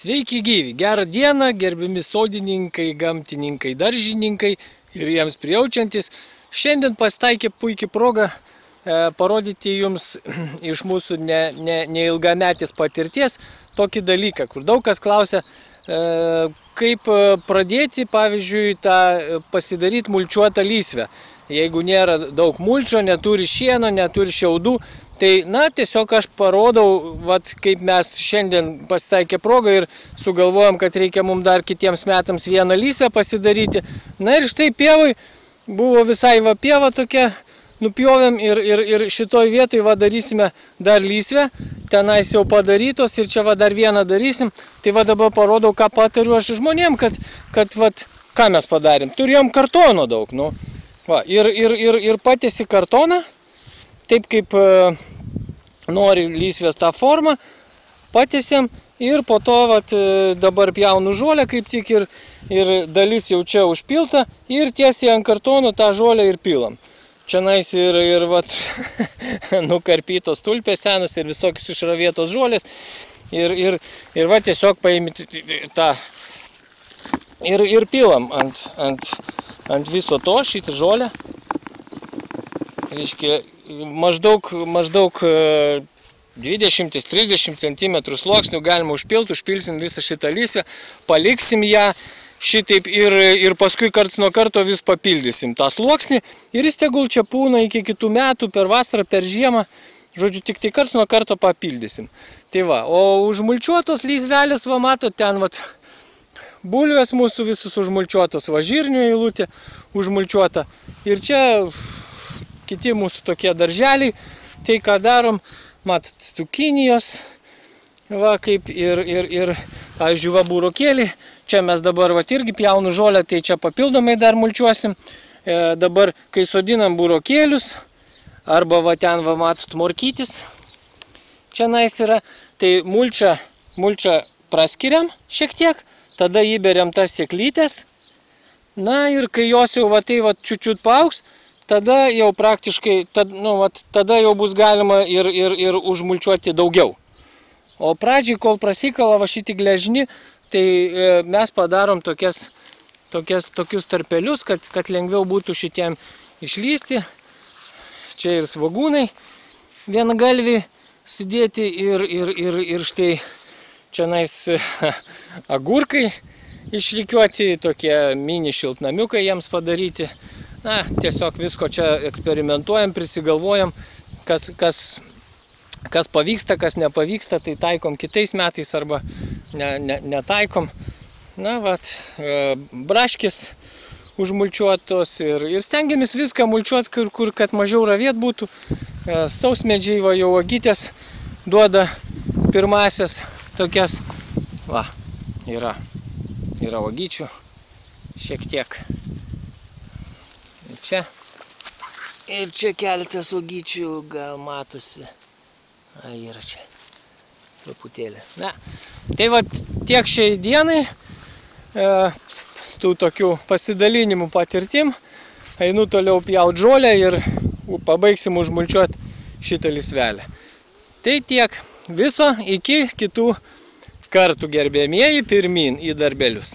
Sveiki gyvi, gerą dieną, gerbiami sodininkai, gamtininkai, daržininkai ir jiems prijaučiantis. Šiandien pasitaikė puikiai proga parodyti jums iš mūsų neilgametės patirties tokį dalyką, kur daug kas klausia, kaip pradėti, pavyzdžiui, pasidaryti mulčiuotą lysvę. Jeigu nėra daug mulčio, neturi šieno, neturi šiaudų, tai, tiesiog aš parodau, kaip mes šiandien pasitaikė progą ir sugalvojom, kad reikia mums dar kitiems metams vieną lysvę pasidaryti. Na ir štai pievai buvo visai pieva tokia, nupjovėm ir šitoj vietoj darysime dar lysvę, tenais jau padarytos ir čia dar vieną darysim. Tai dabar parodau, ką patariu aš žmonėm, kad ką mes padarėm. Turėjom kartono daug, ir patiesi kartoną, taip kaip nori lysvės tą formą, patiesiam ir po to dabar pjaunu žolę kaip tik ir dalis jau čia užpilta ir tiesiai ant kartono tą žolę ir pilam. Čianais ir nukarpytos tulpės senos ir visokios išravėtos žolės ir tiesiog paimit tą ir pilam ant viso to šitą žolę. Reiškia, maždaug 20-30 cm sluoksnių galima užpilsim visą šitą lysvę, paliksim ją šitaip ir paskui karts nuo karto vis papildysim tą sluoksnį ir jis tegul čia pūna iki kitų metų, per vasarą, per žiemą, žodžiu, tik karts nuo karto papildysim. Tai o užmulčiuotos lysvelės, matot, ten bulvės mūsų visus užmulčiuotos, žirnių eilutė užmulčiuota ir čia kiti mūsų tokie darželiai, tai ką darom, matot, cukinijos, kaip ir pavyzdžiui, burokėlį, čia mes dabar irgi pjaunu žolę, tai čia papildomai dar mulčiuosim, dabar, kai sodinam burokėlius, arba ten, matot, morkytis, čia yra, tai mulčią praskiriam šiek tiek, tada įberiam tas sėklytės, ir kai jos jau čiut paaugs, tada jau praktiškai, tada jau bus galima ir užmulčiuoti daugiau. O pradžiai, kol prasikala šitį gležnį, tai mes padarom tokius tarpelius, kad lengviau būtų šitiem išlysti. Čia ir svogūnai viengalviai sudėti ir štai čianais agurkai išrikiuoti, tokie mini šiltnamiukai jiems padaryti. Tiesiog visko čia eksperimentuojam, prisigalvojam, kas pavyksta, kas nepavyksta, tai taikom kitais metais arba netaikom. Braškės užmulčiuotos ir stengiamės viską mulčiuoti, kur kad mažiau ravėt būtų. Sausmedžiai jau uogytės duoda pirmasias tokias. Yra uogyčių šiek tiek. Ir čia keletas uogyčių, gal matosi. Yra čia truputėlį. Tai tiek šiai dienai tų tokių pasidalinimų patirtim. Einu toliau pjaut žolę ir pabaigsim užmulčiuoti šitą lysvelę. Tai tiek viso, iki kitų kartų, gerbėmieji, pirmin į darbelius.